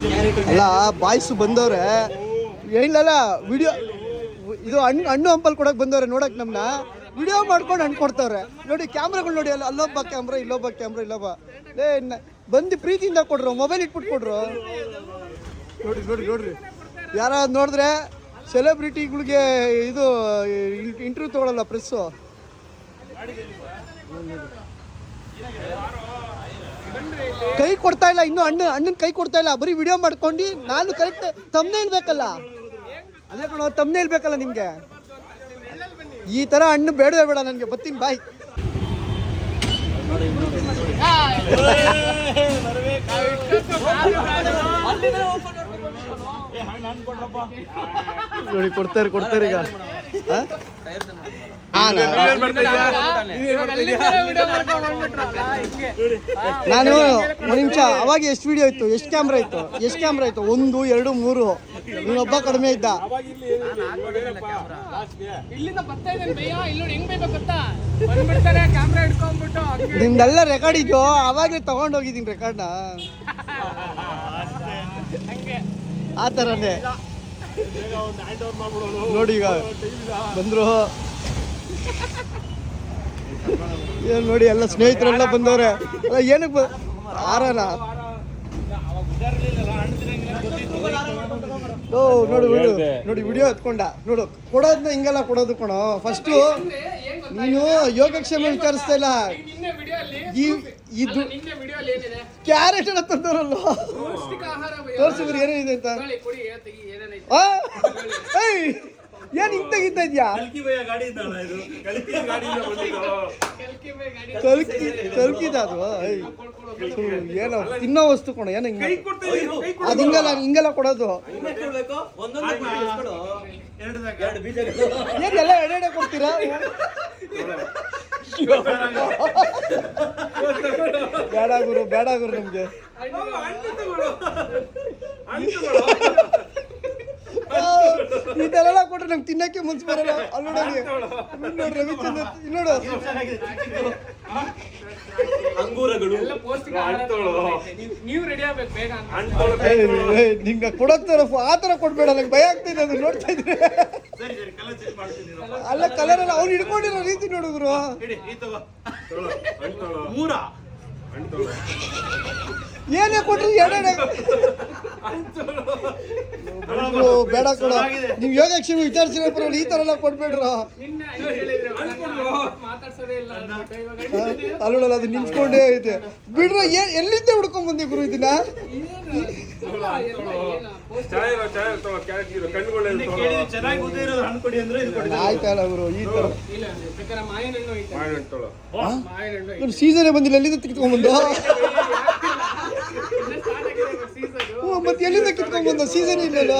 ಅಲ್ಲ ಬಾಯ್ಸು ಬಂದವ್ರೆ ಏನಿಲ್ಲಲ್ಲ ವಿಡಿಯೋ ಇದು ಹಣ್ಣು ಹಂಪಲ್ ಕೊಡಕ್ಕೆ ಬಂದವ್ರೆ ನೋಡಕ್ಕೆ ನಮ್ಮನ್ನ ವಿಡಿಯೋ ಮಾಡ್ಕೊಂಡು ಹಣ್ಣು ಕೊಡ್ತವ್ರೆ ನೋಡಿ ಕ್ಯಾಮ್ರಾಗಳು ನೋಡಿ ಅಲ್ಲೊಬ್ಬ ಕ್ಯಾಮ್ರಾ ಇಲ್ಲೊಬ್ಬ ಬಂದು ಪ್ರೀತಿಯಿಂದ ಕೊಡ್ರು ಮೊಬೈಲ್ ಇಟ್ಬಿಟ್ಟು ಕೊಡ್ರು ನೋಡ್ರಿ ಯಾರು ನೋಡಿದ್ರೆ ಸೆಲೆಬ್ರಿಟಿಗಳಿಗೆ ಇದು ಇಂಟರ್ವ್ಯೂ ತಗೊಳ್ಳಲ್ಲ ಪ್ರೆಸ್ಸು ಕೈ ಕೊಡ್ತಾ ಇಲ್ಲ ಇನ್ನು ಅಣ್ಣನ ಕೈ ಕೊಡ್ತಾ ಇಲ್ಲ ಬರೀ ವಿಡಿಯೋ ಮಾಡ್ಕೊಂಡು ನಾನು ಕರೆಕ್ಟ್ ತಮ್ನೇಲ್ ಬೇಕಲ್ಲ ಅದೇ ಕಣೋ ತಮ್ನೇಲ್ ಬೇಕಲ್ಲ ನಿಮ್ಗೆ ಈ ತರ ಹಣ್ಣು ಬೇಡವೇ ಬೇಡ ನನಗೆ ಬರ್ತೀನಿ ಬಾಯ್ ನೋಡಿ ಕೊಡ್ತಾರೆ ಈಗ ನಾನು ಒಂದು ನಿಮಿಷ ಅವಾಗ ಎಷ್ಟು ವಿಡಿಯೋ ಇತ್ತು ಎಷ್ಟು ಕ್ಯಾಮ್ರಾ ಇತ್ತು 1 2 3 ನೀನೊಬ್ಬ ಕಡಿಮೆ ಇದ್ದ ನಿಮ್ದೆಲ್ಲ ರೆಕಾರ್ಡ್ ಇದೆಯೋ ಅವಾಗಲೇ ತಗೊಂಡೋಗಿದ್ದೀನಿ ರೆಕಾರ್ಡ್ನ ಆ ಥರನೇ ನೋಡಿ ಈಗ ಬಂದ್ರು ಏನು ನೋಡಿ ಎಲ್ಲ ಸ್ನೇಹಿತರೆಲ್ಲ ಬಂದವ್ರೆ ಏನಕ್ಕೆ ಆರಲ್ಲ ನೋಡಿ ವಿಡಿಯೋ ಎತ್ಕೊಂಡ ನೋಡು ಕೊಡೋದನ್ನ ಹಿಂಗೆಲ್ಲ ಕೊಡೋದು ಕಣೋ ಫಸ್ಟು ನೀನು ಯೋಗಕ್ಷೇಮ ವಿಚಾರಿಸ್ತಾ ಇಲ್ಲ ಇದು ಕ್ಯಾರೆಟ್ ಎಲ್ಲ ತಂದವರಲ್ಲ ತೋರಿಸಿದ್ರೆ ಏನೇನಿದೆ ಅಂತ ಏನ್ ಹಿಂಗ್ ತೆಗಿತಾ ಇದ್ಯಾ ಕಲ್ಕಿದ ಅದು ಏನೋ ತಿನ್ನೋ ವಸ್ತು ಕೊಣ ಏನ ಅದು ಹಿಂಗೆಲ್ಲ ಕೊಡೋದು ಏನೆಲ್ಲ ಎಡೆ ಕೊಡ್ತೀರಾ ಬೇಡ ಗುರು ನಮ್ಗೆ ಇದೆಲ್ಲ ಕೊಟ್ರೆ ನಂಗೆ ತಿನ್ನಕ್ಕೆ ಮನ್ಸು ಬರಲ್ಲ ಅಲ್ಲಿ ನೋಡಿ ರವಿಚಂದ್ರ ನೋಡು ನಿಂಗೆ ಕೊಡೋಗ್ತಾರ ಆ ಥರ ಕೊಡ್ಬೇಡ ನಂಗೆ ಭಯ ಆಗ್ತಿದೆ ಅದು ನೋಡ್ತಾ ಇದ್ರೆ ಅಲ್ಲ ಕಲರ್ ಎಲ್ಲ ಅವ್ನು ಹಿಡ್ಕೊಂಡಿರೋ ರೀತಿ ನೋಡಿದ್ರು ಏನೇ ಕೊಟ್ರಿ ಎರಡೆ ಬೇಡ ಕೊಡ ನೀವು ಯೋಗಕ್ಷೇಮ ವಿಚಾರಿಸಿರೋ ಪರವಾಗಿ ಈ ತರ ಎಲ್ಲ ಕೊಡ್ಬೇಡ್ರ ಅಲ್ಲೋಡಲ್ಲ ಅದು ನಿಂತ್ಕೊಂಡೇ ಐತೆ ಬಿಡ್ರ ಎಲ್ಲಿಂದ ಹುಡ್ಕೊಂಡ್ ಬಂದಿ ಗುರು ಇದನ್ನ ಆಯ್ತಲ್ಲ ಗುರು ಈ ತರ ಸೀಸನ್ ಬಂದಿಲ್ಲ ಎಲ್ಲಿಂದ ತೆಗೆದುಕೊಂಡ್ ಬಂದು ಮತ್ತೆ ಎಲ್ಲಿಂದ ಕಿತ್ಕೊಂಡ್ ಬಂದ ಸೀಸನ್ ಇಲ್ಲಲ್ಲ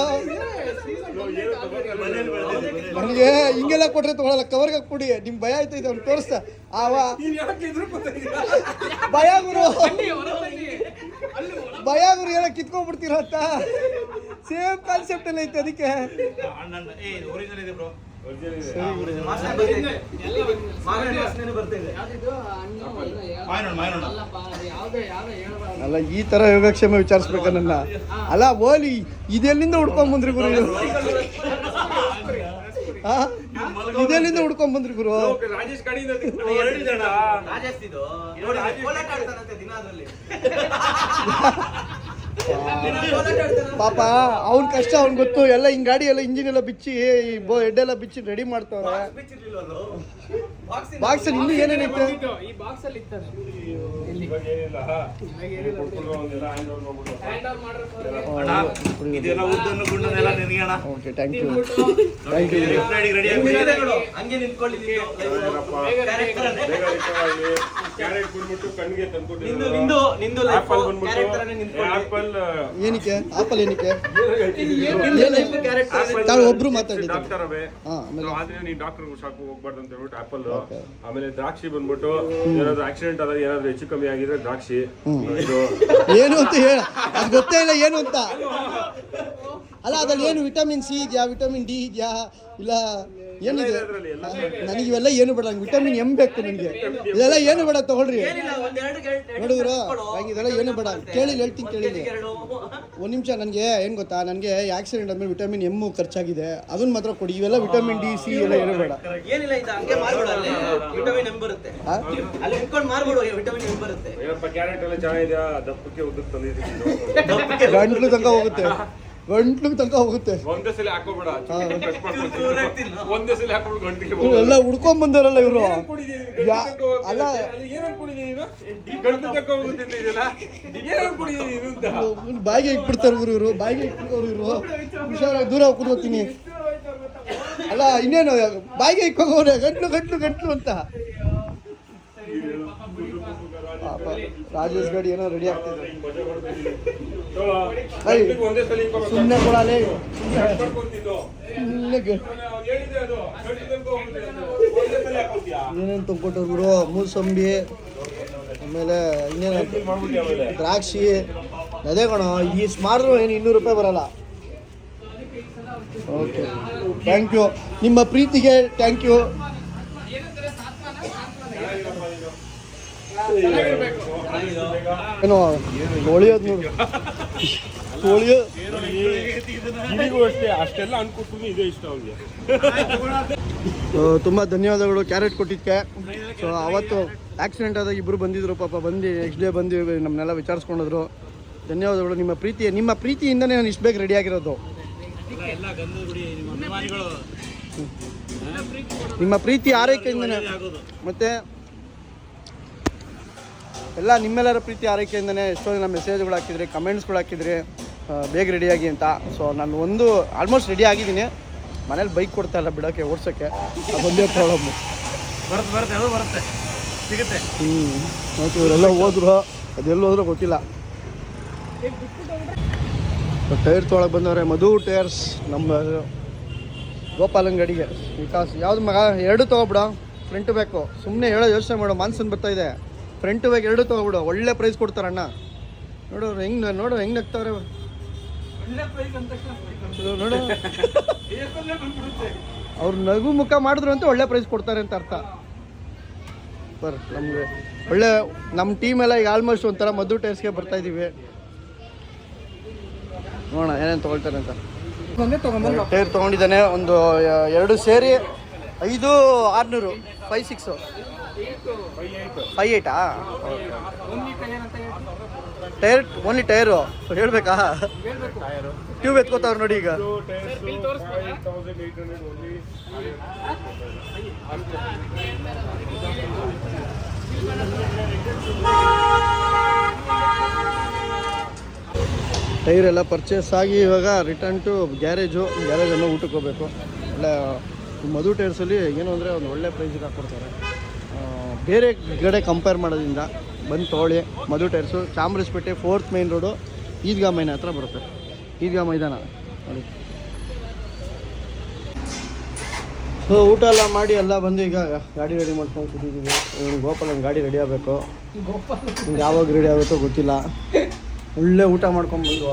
ನನಗೆ ಹಿಂಗೆಲ್ಲ ಕೊಟ್ರೆ ತಗೊಳಲ್ಲ ಕವರ್ಗೆ ಕೊಡಿ ನಿಮ್ ಭಯ ಆಯ್ತೈತೆ ಅವ್ನು ತೋರಿಸ್ತಾ ಭಯ ಗುರು ಎಲ್ಲ ಕಿತ್ಕೊಂಡ್ಬಿಡ್ತೀರ ಅಂತ ಸೇಮ್ ಕಾನ್ಸೆಪ್ಟ್ ಎಲ್ಲ ಐತೆ ಅದಕ್ಕೆ ಅಲ್ಲ ಈ ತರ ಯೋಗಕ್ಷೇಮ ವಿಚಾರಿಸ್ಬೇಕ ನನ್ನ ಅಲ್ಲ ಓಲಿ ಇದೆಲ್ಲಿಂದ ಹುಡ್ಕೊಂಡ್ ಬಂದ್ರಿ ಗುರು ಇದೆಲ್ಲಿಂದ ಹುಡ್ಕೊಂಡ್ ಬಂದ್ರಿ ಗುರು ಪಾಪ ಅವ್ನ ಕಷ್ಟ ಅವ್ನ್ ಗೊತ್ತು ಎಲ್ಲ ಹಿಂಗ್ ಗಾಡಿ ಎಲ್ಲ ಇಂಜಿನ್ ಎಲ್ಲ ಬಿಚ್ಚಿ ಹೆಡ್ ಎಲ್ಲ ಬಿಚ್ಚಿ ರೆಡಿ ಮಾಡ್ತಾವ್ರೆ ಬಾಕ್ಸ್ ಇನ್ನೂ ಏನೇನೈತೆ ಓಕೆ ಥ್ಯಾಂಕ್ ಯು ಏನಕ್ಕೆ ಆಪಲ್ ಏನಕ್ಕೆ ಒಬ್ರು ಮಾತಾಡಿದ್ರು ಆಪಲ್ ಆಮೇಲೆ ದ್ರಾಕ್ಷಿ ಬಂದ್ಬಿಟ್ಟು ಏನಾದ್ರು ಆಕ್ಸಿಡೆಂಟ್ ಆದಾಗ ಏನಾದ್ರು ಹೆಚ್ಚು ಕಮ್ಮಿ ಆಗಿದ್ರೆ ದ್ರಾಕ್ಷಿ ಏನು ಅಂತ ಹೇಳ ಅದು ಗೊತ್ತೇ ಇಲ್ಲ ಏನು ಅಂತ ಅಲ್ಲ ಅದ್ರಲ್ಲಿ ಏನು ವಿಟಮಿನ್ ಸಿ ಇದೆಯಾ ವಿಟಮಿನ್ ಡಿ ಇದೆಯಾ ಇಲ್ಲ ಏನಿದೆ ನನಗೆ ಇವೆಲ್ಲ ಏನು ಬೇಡ, ನಂಗೆ ವಿಟಮಿನ್ ಎಮ್ ಬೇಕು ನನಗೆ. ಇದೆಲ್ಲ ಏನು ಬೇಡ ತಗೊಳ್ರಿ ನೋಡಿದ್ರು, ನಂಗೆ ಇದೆಲ್ಲ ಏನು ಬೇಡ. ಕೇಳಿ ಹೇಳ್ತೀನಿ, ಕೇಳಿಲಿ ಒಂದು ನಿಮಿಷ. ನನಗೆ ಏನು ಗೊತ್ತಾ, ನನಗೆ ಆಕ್ಸಿಡೆಂಟ್ ಆದ್ಮೇಲೆ ವಿಟಮಿನ್ ಎಮ್ ಖರ್ಚಾಗಿದೆ, ಅದನ್ನ ಮಾತ್ರ ಕೊಡಿ. ಇವೆಲ್ಲ ವಿಟಮಿನ್ ಡಿ ಸಿ ಎಲ್ಲ ಏನು ಬೇಡ. ಗಂಟ್ಲು ತನಕ ಹೋಗುತ್ತೆ, ಗಂಟ್ಲು ತನಕ ಹೋಗುತ್ತೆ. ಎಲ್ಲ ಹುಡ್ಕೊಂಡ್ ಬಂದವರಲ್ಲ ಇವರು. ಅಲ್ಲ ಬಾಯಿಗೆ ಇಟ್ಬಿಡ್ತಾರೆ ಇವರು, ಬಾಯಿಗೆ ಇಟ್ಬಿಟ್ಟವ್ರು ಇವರು. ಹುಷಾರಾಗಿ ದೂರ ಕೂತ್ಕೋತೀನಿ. ಅಲ್ಲ ಇನ್ನೇನು ಬಾಯಿಗೆ ಇಟ್ಕೋಗವ್ರೆ, ಗಂಟ್ಲು ಗಂಟ್ಲು ಗಂಟ್ಲು ಅಂತ. ರಾಜೇಶ್ ಗಾಡಿ ಏನೋ ರೆಡಿ ಆಗ್ತಿದೆ. ಸುಮ್ಮನೆ ಕೊಡಲೇ, ಏನೇನು ತಂದ್ಕೊಟ್ಟವ್ರು ಗುರು. ಮೂಸಂಬಿ, ಆಮೇಲೆ ಇನ್ನೇನು ದ್ರಾಕ್ಷಿ, ಅದೇ ಕಣ. ಈ ಮಾಡಿದ್ರು ಏನು 200 ರೂಪಾಯಿ ಬರಲ್ಲ. Okay, thank you. ನಿಮ್ಮ ಪ್ರೀತಿಗೆ ಥ್ಯಾಂಕ್ ಯು. ಏನೋ ತೊಳಿಯೋದು ನೋಡಿ, ಅಷ್ಟೆಲ್ಲ ಅನ್ಕೊಟ್ಟು ಇದೇ ಇಷ್ಟ ಅವ್ರಿಗೆ. ತುಂಬ ಧನ್ಯವಾದಗಳು ಕ್ಯಾರೆಟ್ ಕೊಟ್ಟಿದ್ದಕ್ಕೆ. ಸೊ ಅವತ್ತು ಆಕ್ಸಿಡೆಂಟ್ ಆದಾಗ ಇಬ್ಬರು ಬಂದಿದ್ರು ಪಾಪ, ಬಂದು ನೆಕ್ಸ್ಟ್ ಡೇ ಬಂದು ನಮ್ಮನ್ನೆಲ್ಲ ವಿಚಾರಿಸ್ಕೊಂಡೋದ್ರು. ಧನ್ಯವಾದಗಳು. ನಿಮ್ಮ ಪ್ರೀತಿಯಿಂದನೇ ನಾನು ಇಷ್ಟು ಬೇಗ ರೆಡಿ ಆಗಿರೋದು. ನಿಮ್ಮ ಪ್ರೀತಿ ಆರೈಕೆಯಿಂದನೇ, ಮತ್ತು ಎಲ್ಲ ನಿಮ್ಮೆಲ್ಲರ ಪ್ರೀತಿ ಆರೈಕೆಯಿಂದನೇ ಎಷ್ಟೋ ಜನ ಮೆಸೇಜ್ಗಳು ಹಾಕಿದ್ರಿ, ಕಮೆಂಟ್ಸ್ಗಳು ಹಾಕಿದ್ರಿ ಬೇಗ ರೆಡಿಯಾಗಿ ಅಂತ. ಸೊ ನಾನು ಆಲ್ಮೋಸ್ಟ್ ರೆಡಿ ಆಗಿದ್ದೀನಿ. ಮನೇಲಿ ಬೈಕ್ ಕೊಡ್ತಾ ಇಲ್ಲ ಬಿಡೋಕ್ಕೆ, ಓಡ್ಸೋಕ್ಕೆ. ಒಂದೇ ಪ್ರಾಬ್ಲಮ್ಮು. ಬರುತ್ತೆ ಸಿಗುತ್ತೆ. ಓಕೆ, ಇವರೆಲ್ಲ ಹೋದ್ರು, ಅದೆಲ್ಲ ಹೋದ್ರೂ ಗೊತ್ತಿಲ್ಲ. ಟೈರ್ ತೊಗೊಳಕ್ಕೆ ಬಂದವ್ರೆ. ಮಧು ಟೈರ್ಸ್, ನಮ್ಮ ಗೋಪಾಲನ್ ಗಾಡಿಗೆ. ವಿಕಾಸ್ ಯಾವ್ದು ಮಗ, 2 ತೊಗೊಬಿಡ. ಫ್ರಂಟ್ ಬೇಕು, ಸುಮ್ಮನೆ ಹೇಳೋ ಯೋಚನೆ ಮಾಡೋ. ಮಾನ್ಸನ್ ಬರ್ತಾಯಿದೆ, ಫ್ರಂಟ್ ಬೇಕು 2 ತೊಗೊಬಿಡು. ಒಳ್ಳೆ ಪ್ರೈಸ್ ಕೊಡ್ತಾರೆ ಅಣ್ಣ. ನೋಡೋರು ಹೆಂಗೆ ನಗ್ತಾವ್ರೆ ನೋಡು. ಅವ್ರು ನಗು ಮುಖ ಮಾಡಿದ್ರು ಅಂತ ಒಳ್ಳೆ ಪ್ರೈಸ್ ಕೊಡ್ತಾರೆ ಅಂತ ಅರ್ಥ. ನಮಗೆ ಒಳ್ಳೆ ನಮ್ಮ ಟೀಮೆಲ್ಲ ಈಗ ಆಲ್ಮೋಸ್ಟ್ ಒಂಥರ ಮಧು ಟೈರ್ಸ್ಗೆ ಬರ್ತಾಯಿದ್ದೀವಿ. ನೋಡೋಣ ಏನೇನು ತೊಗೊಳ್ತಾರೆ ಅಂತ. ಟೈರ್ ತೊಗೊಂಡಿದ್ದಾನೆ ಒಂದು 2 ಸೇರಿ 5,600, 5,600, 5,8 ಟೈರ್. ಓನ್ಲಿ ಟೈರು ಹೇಳ್ಬೇಕಾ? ಟ್ಯೂಬ್ ಎತ್ಕೋತಾವ್ರು ನೋಡಿ ಈಗ. ಟೈರ್ ಎಲ್ಲ ಪರ್ಚೇಸ್ ಆಗಿ ಇವಾಗ ರಿಟರ್ನ್ ಟು ಗ್ಯಾರೇಜನ್ನು ಊಟಕ್ಕೆ ಹೋಗ್ಬೇಕು. ಒಳ್ಳೆ ಮಧು ಟೈರ್ಸಲ್ಲಿ ಏನು ಅಂದರೆ ಒಂದು ಒಳ್ಳೆ ಪ್ರೈಸಿಗೆ ಹಾಕ್ಕೊಡ್ತಾರೆ. ಬೇರೆ ಕಡೆ ಕಂಪೇರ್ ಮಾಡೋದ್ರಿಂದ ಬಂದು ತೊಗೊಳ್ಳಿ. Madhu tyres, Chamarajpet 4th main road, Idgah Maidan ಹತ್ರ ಬರುತ್ತೆ. ಈದ್ಗಾ ಮೈದಾನ ನೋಡಿ. ಸೊ ಊಟ ಎಲ್ಲ ಮಾಡಿ ಎಲ್ಲ ಬಂದು ಈಗ ಗಾಡಿ ರೆಡಿ ಮಾಡ್ಕೊಂಡು ಕೂತಿದ್ದೀವಿ. ಗೋಪಾಲನ್ ಗಾಡಿ ರೆಡಿ ಆಗಬೇಕು. ಯಾವಾಗ ರೆಡಿ ಆಗುತ್ತೋ ಗೊತ್ತಿಲ್ಲ. ಒಳ್ಳೆ ಊಟ ಮಾಡ್ಕೊಂಡ್ಬಂದು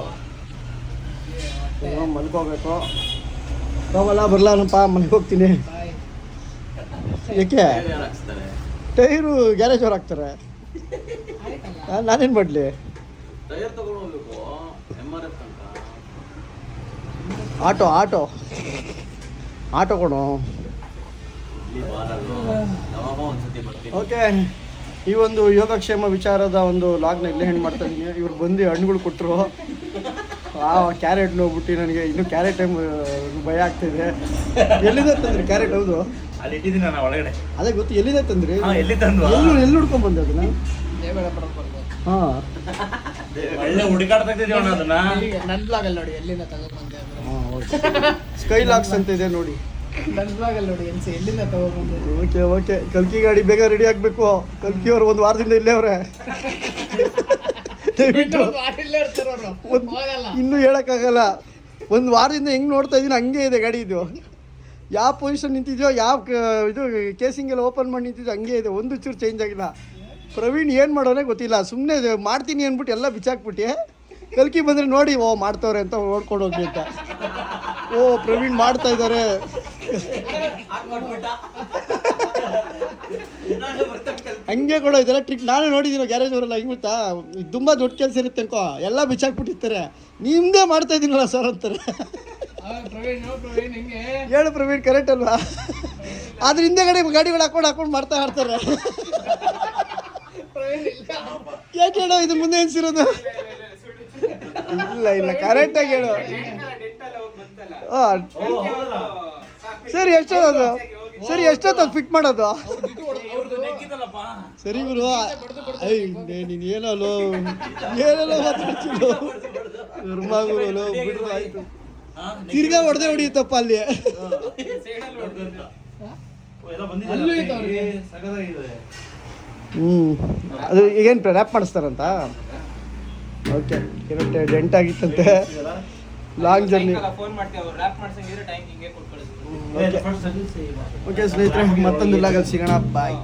ಮಲ್ಕೋಬೇಕು. ಹೋಗಲ್ಲ ಬರಲ್ಲನಪ್ಪ, ಮನೆಗೆ ಹೋಗ್ತೀನಿ. ಏಕೆ? ಟೈರು ಗ್ಯಾರೇಜ್ ಅವ್ರು ಹಾಕ್ತಾರೆ, ನಾನೇನು ಮಾಡಲಿ? ಆಟೋ ಕೊಡು. ಓಕೆ, ಈ ಒಂದು ಯೋಗಕ್ಷೇಮ ವಿಚಾರದ ಒಂದು ಲಾಗ್ನ ಇಲ್ಲೇ ಹೆಣ್ಣು ಮಾಡ್ತಾ ಇದ್ದೀನಿ. ಇವ್ರು ಬಂದು ಹಣ್ಣುಗಳು ಕೊಟ್ಟರು. ಕ್ಯಾರೆಟ್ ನೋಡ್ಬಿಟ್ಟು ನನಗೆ ಇನ್ನೂ ಕ್ಯಾರೆಟ್ ಟೈಮ್ ಭಯ ಆಗ್ತಿದೆ. ಎಲ್ಲಿದೆ ತಂದ್ರಿ ಕ್ಯಾರೆಟ್? ಹೌದು, ಅಲ್ಲಿ ಇಟ್ಟಿದ್ದೀನಿ ನಾನು ಒಳಗಡೆ. ಅದೇ ಗೊತ್ತು, ಎಲ್ಲಿದೆ ತಂದ್ರಿ? ಎಲ್ಲಿ ತಂದು ಎಲ್ಲಿ ಹುಡ್ಕೊಂಡ್ ಬಂದೆ ಅದನ್ನ? ಹಾಂ, ಒಳ್ಳೆ ಹುಡುಕಾಡ್ತಾ ಇದ್ದೀವಿ ಅದನ್ನ. ನನ್ನ ಬ್ಲಾಗಲ್ಲಿ ನೋಡಿ ಎಲ್ಲಿಂದ ತಗೊಂಡ್ಬಂದೆ. ಸ್ಕೈ ಲಾಕ್ಸ್ ಅಂತ ಇದೆ ನೋಡಿ. ನನ್ನ ಬ್ಲಾಗಲ್ಲಿ ನೋಡಿ ಎಲ್ಲಿಂದ ತಗೊಂಡ್ಬಂದೆ. ಓಕೆ, ಕಲ್ಕಿ ಗಾಡಿ ಬೇಗ ರೆಡಿ ಆಗಬೇಕು. ಕಲ್ಕಿ ಅವರು 1 ವಾರದಿಂದ ಇಲ್ಲೇ ಅವರೇ. ದಯವಿಟ್ಟು ಇನ್ನೂ ಹೇಳೋಕ್ಕಾಗಲ್ಲ. 1 ವಾರದಿಂದ ಹೆಂಗೆ ನೋಡ್ತಾ ಇದ್ದೀನಿ ಹಂಗೆ ಇದೆ ಗಾಡಿ. ಇದು ಯಾವ ಪೊಸಿಷನ್ ನಿಂತಿದ್ಯೋ, ಯಾವ ಇದು ಕೇಸಿಂಗೆಲ್ಲ ಓಪನ್ ಮಾಡಿ ನಿಂತಿದ್ಯೋ ಹಂಗೆ ಇದೆ, ಒಂದು ಚೂರು ಚೇಂಜ್ ಆಗಿಲ್ಲ. ಪ್ರವೀಣ್ ಏನು ಮಾಡೋನೇ ಗೊತ್ತಿಲ್ಲ, ಸುಮ್ಮನೆ ಮಾಡ್ತೀನಿ ಅಂದ್ಬಿಟ್ಟು ಎಲ್ಲ ಬಿಚ್ಚಾಕ್ಬಿಟ್ಟು ಕಲ್ಕಿ ಬಂದರೆ ನೋಡಿ ಮಾಡ್ತವ್ರೆ ಅಂತ ಓಡ್ಕೊಂಡು ಹೋಗಿ ಅಂತ. ಪ್ರವೀಣ್ ಮಾಡ್ತಾ ಇದ್ದಾರೆ. ಹಂಗೆ ಕೊಡೋ ಇದೆಲ್ಲ ಟ್ರಿಕ್ ನಾನು ನೋಡಿದ್ದೀನಿ ಗ್ಯಾರೇಜ್ ಅವರೆಲ್ಲ ಹೆಂಗ್ ಗೊತ್ತಾ ತುಂಬ ದೊಡ್ಡ ಕೆಲಸ ಇರುತ್ತೆ ಅನ್ಕೋ ಎಲ್ಲ ಬಿಚ್ಚಾಕ್ಬಿಟ್ಟಿರ್ತಾರೆ ನಿಮ್ದೇ ಮಾಡ್ತಾ ಇದ್ದೀನಲ್ಲ ಸರ್ ಅಂತಾರೆ. ಪ್ರವೀಣ್ ಹೆಂಗೆ ಹೇಳು ಪ್ರವೀಣ್ ಕರೆಕ್ಟ್ ಅಲ್ವಾ? ಆದ್ರೆ ಹಿಂದೆಗಡೆ ಗಾಡಿಗಳು ಹಾಕೊಂಡು ಮಾಡ್ತಾ ಇರ್ತಾರೆ. ಯಾಕೆ ಹೇಳೋ ಇದು ಮುಂದೆ ಎನ್ಸಿರೋದು? ಇಲ್ಲ ಕರೆಕ್ಟಾಗಿ ಹೇಳು. ಸರಿ ಎಷ್ಟೊತ್ತು ಸರಿ ಎಷ್ಟೊತ್ತು ಫಿಟ್ ಮಾಡೋದು? ಸರಿ ಗುರು ನೀನು ಏನಲ್ಲೋ ಮಾತಾಡ್ತಿಲ್ಲ ಗುರು ಬಿಡು ಆಯ್ತು. ತಿರ್ಗಾ ಹೊಡೆಯುತ್ತಪ್ಪ ಅಲ್ಲಿ. ಅದು ಈಗೇನು ರ್ಯಾಪ್ ಮಾಡಿಸ್ತಾರಂತ. ಓಕೆ ಏನೋ ಡೆಂಟ್ ಆಗಿತ್ತಂತೆ ಲಾಂಗ್ ಜರ್ನಿ. ಓಕೆ ಸ್ನೇಹಿತರೆ ಮತ್ತೊಂದು ಲಾಗಲ್ಲಿ ಸಿಗೋಣ ಬಾಯ್.